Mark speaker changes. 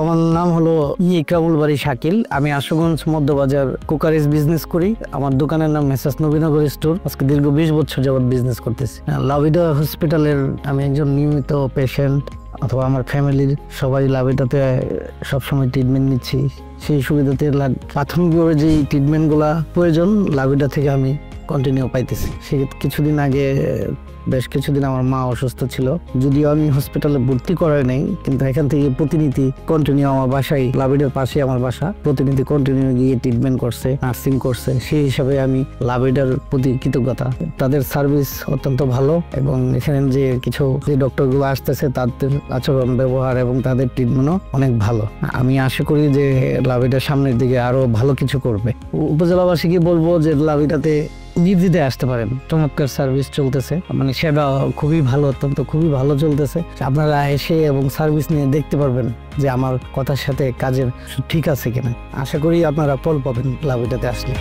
Speaker 1: আমার নাম হলো ইকরামুল বাড়ি শাকিল। আমি আশুগঞ্জ মধ্যবাজার কুকারিজ বিজনেস করি। আমার দোকানের নাম মেসার্স নবীনগর স্টোর। আজকে দীর্ঘ 20 বছর যাবত বিজনেস করতেছি। লাভিডা হসপিটালের আমি একজন নিয়মিত পেশেন্ট, অথবা আমার ফ্যামিলির সবাই লাভিডাতে সবসময় ট্রিটমেন্ট নিচ্ছি। সেই সুবিধাতে প্রাথমিকভাবে যে ট্রিটমেন্টগুলা প্রয়োজন লাভিডা থেকে আমি কন্টিনিউ পাইতেছি। সে কিছুদিন আগে বেশ কিছুদিন আমার মা অসুস্থ ছিল, যদিও আমি হসপিটালে ভর্তি করাই নাই, কিন্তু এখান থেকে প্রতিনিধি কন্টিনিউ আমার বাসায়, লাভিডার পাশে আমার বাসা, প্রতিনিধি কন্টিনিউ গিয়ে ট্রিটমেন্ট করছে, নার্সিং করছে। সেই হিসাবে আমি লাভিডার প্রতি কৃতজ্ঞতা। তাদের সার্ভিস অত্যন্ত ভালো এবং এখানে যে ডক্টরগুলো আসতেছে তাদের আচরণ ব্যবহার এবং তাদের ট্রিটমেন্টও অনেক ভালো। আমি আশা করি যে লাভিডার সামনের দিকে আরো ভালো কিছু করবে। উপজেলাবাসীকে বলবো যে লাভিডাতে নির্দ্বিধায় আসতে পারেন। চমৎকার সার্ভিস চলতেছে, মানে সেবা খুবই ভালো, অত্যন্ত খুবই ভালো চলতেছে। আপনারা এসে এবং সার্ভিস নিয়ে দেখতে পারবেন যে আমার কথার সাথে কাজের ঠিক আছে কিনা। আশা করি আপনারা ফল পাবেন লাভিডাতে আসলে।